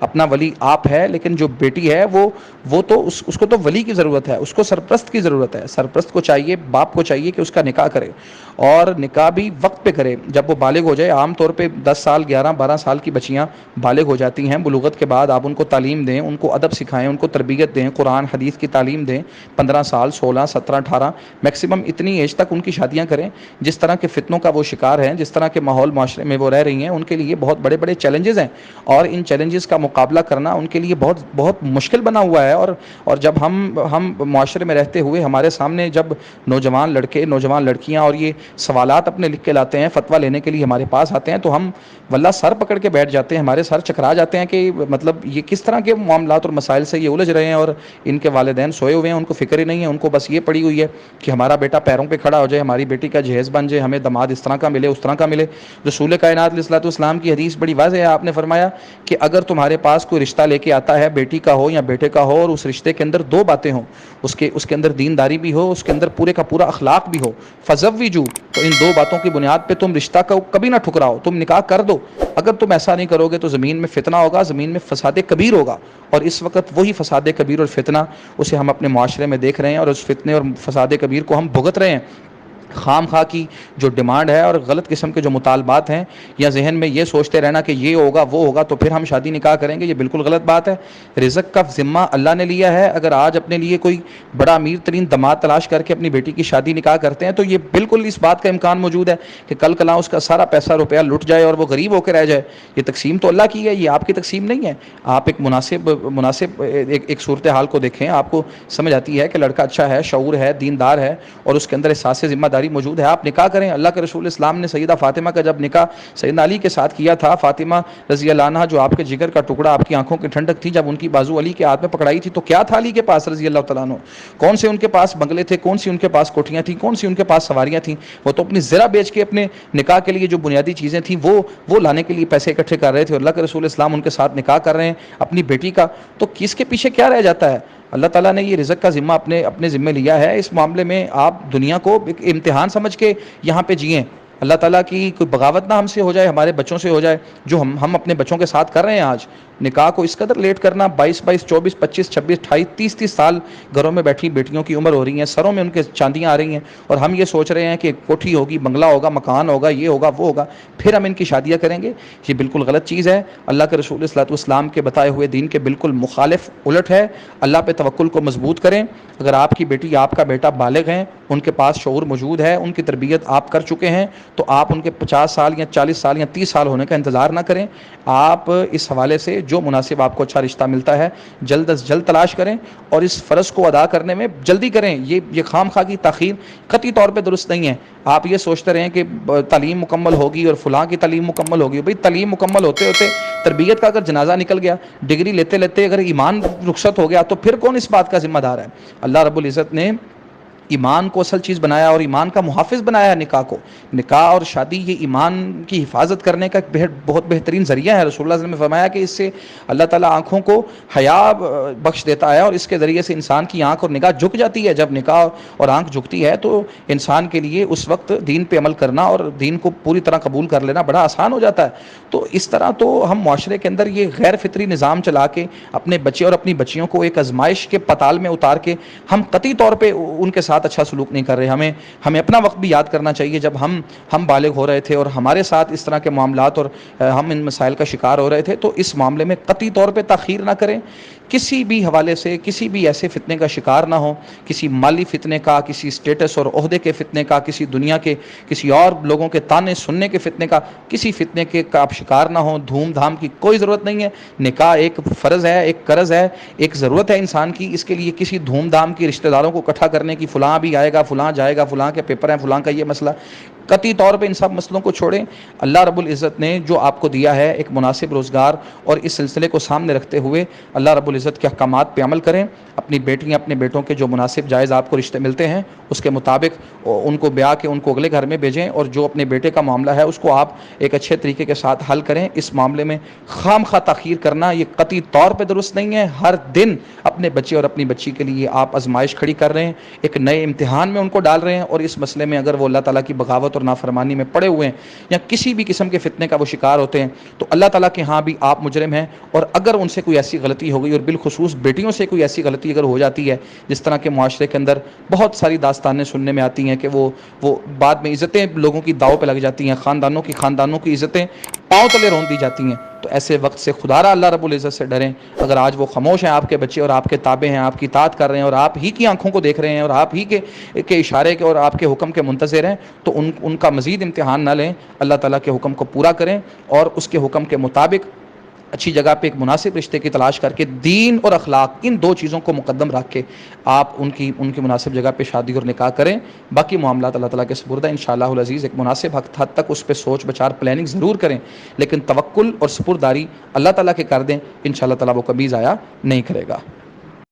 اپنا ولی آپ ہے، لیکن جو بیٹی ہے وہ تو اس کو تو ولی کی ضرورت ہے، اس کو سرپرست کی ضرورت ہے۔ سرپرست کو چاہیے، باپ کو چاہیے کہ اس کا نکاح کرے، اور نکاح بھی وقت پہ کرے جب وہ بالغ ہو جائے۔ عام طور پہ 10 سال 11 12 سال کی بچیاں بالغ ہو جاتی ہیں، بلوغت کے بعد آپ ان کو تعلیم دیں، ان کو ادب سکھائیں، ان کو تربیت دیں، قرآن حدیث کی تعلیم دیں۔ 15 سال 16 17 18 میکسیمم اتنی ایج تک ان کی شادیاں کریں۔ جس طرح کے فتنوں کا وہ شکار ہیں، جس طرح کے ماحول معاشرے میں وہ رہ رہی ہیں، ان کے لیے بہت بڑے بڑے چیلنجز ہیں، اور ان چیلنجز کا مقابلہ کرنا ان کے لیے بہت بہت مشکل بنا ہوا ہے۔ اور جب ہم معاشرے میں رہتے ہوئے ہمارے سامنے جب نوجوان لڑکے نوجوان لڑکیاں اور یہ سوالات اپنے لکھ کے لاتے ہیں، فتویٰ لینے کے لیے ہمارے پاس آتے ہیں، تو ہم واللہ سر پکڑ کے بیٹھ جاتے ہیں، ہمارے سر چکرا جاتے ہیں کہ مطلب یہ کس طرح کے معاملات اور مسائل سے یہ الجھ رہے ہیں، اور ان کے والدین سوئے ہوئے ہیں، ان کو فکر ہی نہیں ہے، ان کو بس یہ پڑی ہوئی ہے کہ ہمارا بیٹا پیروں پہ کھڑا ہو جائے، ہماری بیٹی کا جہیز بن جائے، ہمیں داماد اس طرح کا ملے اس طرح کا ملے۔ رسول کائنات علیہ الصلوۃ والسلام کی حدیث بڑی واضح ہے، آپ نے فرمایا کہ اگر تمہارے پاس کوئی رشتہ لے کے آتا ہے، بیٹی کا ہو یا بیٹے کا ہو، اور اس رشتے کے اندر دو باتیں ہوں، اس کے اندر دینداری بھی ہو، اس کے اندر پورے کا پورا اخلاق بھی ہو، فزوجو، تو ان دو باتوں کی بنیاد پہ تم رشتہ کو کبھی نہ ٹھکراؤ، تم نکاح کر دو۔ اگر تم ایسا نہیں کرو گے تو زمین میں فتنہ ہوگا، زمین میں فساد کبیر ہوگا، اور اس وقت وہی فساد کبیر اور فتنہ اسے ہم اپنے معاشرے میں دیکھ رہے ہیں، اور اس فتنے اور فساد کبیر کو ہم بھگت رہے ہیں۔ خام خواہ کی جو ڈیمانڈ ہے اور غلط قسم کے جو مطالبات ہیں، یا ذہن میں یہ سوچتے رہنا کہ یہ ہوگا وہ ہوگا تو پھر ہم شادی نکاح کریں گے، یہ بالکل غلط بات ہے۔ رزق کا ذمہ اللہ نے لیا ہے، اگر آج اپنے لیے کوئی بڑا امیر ترین داماد تلاش کر کے اپنی بیٹی کی شادی نکاح کرتے ہیں تو یہ بالکل اس بات کا امکان موجود ہے کہ کل کلا اس کا سارا پیسہ روپیہ لٹ جائے اور وہ غریب ہو کے رہ جائے۔ یہ تقسیم تو اللہ کی ہے، یہ آپ کی تقسیم نہیں ہے۔ آپ ایک مناسب ایک صورتحال کو دیکھیں، آپ کو سمجھ آتی ہے کہ لڑکا اچھا ہے، شعور ہے، دیندار ہے، اور اس کے اندر احساس ذمہ داری موجود ہے، آپ نکاح کریں۔ اللہ کے رسول اسلام نے سیدہ فاطمہ کا جب نکاح سیدنا علی کے ساتھ کیا تھا، فاطمہ رضی اللہ عنہا جو آپ کے جگر کا ٹکڑا، آپ کی آنکھوں کی ٹھنڈک تھی، جب ان کی بازو علی کے ہاتھ میں پکڑائی تھی تو کیا تھا علی کے پاس رضی اللہ تعالیٰ عنہ؟ کون سے ان کے پاس بنگلے تھے، کون سی ان کے پاس کوٹھیاں تھیں، کون سی ان کے پاس سواریاں تھیں؟ وہ تو اپنی زرہ بیچ کے اپنے نکاح کے لیے جو بنیادی چیزیں تھیں وہ لانے کے لیے پیسے اکٹھے کر رہے تھے، اور اللہ کے رسول اسلام ان کے ساتھ نکاح کر رہے ہیں اپنی بیٹی کا، تو کس کے پیچھے کیا رہ جاتا ہے؟ اللہ تعالیٰ نے یہ رزق کا ذمہ اپنے ذمہ لیا ہے۔ اس معاملے میں آپ دنیا کو ایک امتحان سمجھ کے یہاں پہ جئیں۔ اللہ تعالیٰ کی کوئی بغاوت نہ ہم سے ہو جائے، ہمارے بچوں سے ہو جائے، جو ہم اپنے بچوں کے ساتھ کر رہے ہیں آج۔ نکاح کو اس قدر لیٹ کرنا، 22 24 25 26 28 30 سال گھروں میں بیٹھی بیٹیوں کی عمر ہو رہی ہیں، سروں میں ان کے چاندیاں آ رہی ہیں، اور ہم یہ سوچ رہے ہیں کہ کوٹھی ہوگی، بنگلہ ہوگا، مکان ہوگا، یہ ہوگا وہ ہوگا، پھر ہم ان کی شادیاں کریں گے۔ یہ بالکل غلط چیز ہے، اللہ کے رسول صلی اللہ علیہ وسلم کے بتائے ہوئے دین کے بالکل مخالف، الٹ ہے۔ اللہ پہ توکل کو مضبوط کریں۔ اگر آپ کی بیٹی آپ کا بیٹا بالغ ہیں، ان کے پاس شعور موجود ہے، ان کی تربیت آپ کر چکے ہیں، تو آپ ان کے 50 سال یا 40 سال یا 30 سال ہونے کا انتظار نہ کریں۔ آپ اس حوالے سے جو مناسب آپ کو اچھا رشتہ ملتا ہے جلد از جلد تلاش کریں، اور اس فرض کو ادا کرنے میں جلدی کریں۔ یہ خام خواہ کی تاخیر قطعی طور پہ درست نہیں ہے۔ آپ یہ سوچتے رہیں کہ تعلیم مکمل ہوگی اور فلاں کی تعلیم مکمل ہوگی، بھئی تعلیم مکمل ہوتے ہوتے تربیت کا اگر جنازہ نکل گیا، ڈگری لیتے لیتے اگر ایمان رخصت ہو گیا تو پھر کون اس بات کا ذمہ دار ہے؟ اللہ رب العزت نے ایمان کو اصل چیز بنایا اور ایمان کا محافظ بنایا ہے نکاح کو۔ نکاح اور شادی یہ ایمان کی حفاظت کرنے کا ایک بہت بہترین ذریعہ ہے۔ رسول اللہ صلی اللہ علیہ وسلم نے فرمایا کہ اس سے اللہ تعالیٰ آنکھوں کو حیا بخش دیتا ہے، اور اس کے ذریعے سے انسان کی آنکھ اور نگاہ جھک جاتی ہے۔ جب نکاح اور آنکھ جھکتی ہے تو انسان کے لیے اس وقت دین پہ عمل کرنا اور دین کو پوری طرح قبول کر لینا بڑا آسان ہو جاتا ہے۔ تو اس طرح تو ہم معاشرے کے اندر یہ غیر فطری نظام چلا کے اپنے بچے اور اپنی بچیوں کو ایک آزمائش کے پتال میں اتار کے ہم قطعی طور پہ ان کے ساتھ اچھا سلوک نہیں کر رہے۔ ہمیں اپنا وقت بھی یاد کرنا چاہیے جب ہم بالغ ہو رہے تھے اور ہمارے ساتھ اس طرح کے معاملات اور ہم ان مسائل کا شکار ہو رہے تھے، تو اس معاملے میں قطعی طور پہ تاخیر نہ کریں۔ کسی بھی حوالے سے کسی بھی ایسے فتنے کا شکار نہ ہو، کسی مالی فتنے کا، کسی اسٹیٹس اور عہدے کے فتنے کا، کسی دنیا کے کسی اور لوگوں کے تانے سننے کے فتنے کا، کسی فتنے کے کا آپ شکار نہ ہو۔ دھوم دھام کی کوئی ضرورت نہیں ہے۔ نکاح ایک فرض ہے، ایک قرض ہے، ایک ضرورت ہے انسان کی۔ اس کے لیے کسی دھوم دھام کی رشتہ داروں کو اکٹھا کرنے کی، فلاں بھی آئے گا، فلاں جائے گا، فلاں کے پیپر ہیں، فلاں کا یہ مسئلہ، قطعی طور پہ ان سب مسئلوں کو چھوڑیں۔ اللہ رب العزت نے جو آپ کو دیا ہے ایک مناسب روزگار، اور اس سلسلے کو سامنے رکھتے ہوئے اللہ رب العزت کے احکامات پہ عمل کریں۔ اپنی بیٹیاں اپنے بیٹوں کے جو مناسب جائز آپ کو رشتے ملتے ہیں اس کے مطابق ان کو بیاہ کے ان کو اگلے گھر میں بھیجیں، اور جو اپنے بیٹے کا معاملہ ہے اس کو آپ ایک اچھے طریقے کے ساتھ حل کریں۔ اس معاملے میں خام خواہ تاخیر کرنا یہ قطعی طور پہ درست نہیں ہے۔ ہر دن اپنے بچے اور اپنی بچی کے لیے آپ آزمائش کھڑی کر رہے ہیں، ایک نئے امتحان میں ان کو ڈال رہے ہیں، اور اس مسئلے میں اگر وہ اللہ تعالیٰ کی بغاوت اور نافرمانی میں پڑے ہوئے ہیں یا کسی بھی قسم کے فتنے کا وہ شکار ہوتے ہیں تو اللہ تعالیٰ کے ہاں بھی آپ مجرم ہیں. اور اگر ان سے کوئی ایسی غلطی ہو گئی اور بالخصوص بیٹیوں سے کوئی ایسی غلطی اگر ہو جاتی ہے جس طرح کے معاشرے کے اندر بہت ساری داستانیں سننے میں آتی ہیں کہ وہ بعد میں عزتیں لوگوں کی داؤ پہ لگ جاتی ہیں, خاندانوں کی عزتیں پاؤں تلے رون دی جاتی ہیں, تو ایسے وقت سے خدا را اللہ رب العزت سے ڈریں. اگر آج وہ خاموش ہیں, آپ کے بچے اور آپ کے تابع ہیں, آپ کی اطاعت کر رہے ہیں اور آپ ہی کی آنکھوں کو دیکھ رہے ہیں اور آپ ہی کے اشارے کے اور آپ کے حکم کے منتظر ہیں, تو ان کا مزید امتحان نہ لیں. اللہ تعالیٰ کے حکم کو پورا کریں اور اس کے حکم کے مطابق اچھی جگہ پہ ایک مناسب رشتے کی تلاش کر کے دین اور اخلاق ان دو چیزوں کو مقدم رکھ کے آپ ان کی مناسب جگہ پہ شادی اور نکاح کریں. باقی معاملات اللہ تعالیٰ کے سپرد ہیں. انشاءاللہ العزیز ایک مناسب حد تک اس پہ سوچ بچار پلاننگ ضرور کریں, لیکن توکل اور سپرداری اللہ تعالیٰ کے کر دیں. انشاءاللہ تعالیٰ وہ کبھی ضائع نہیں کرے گا.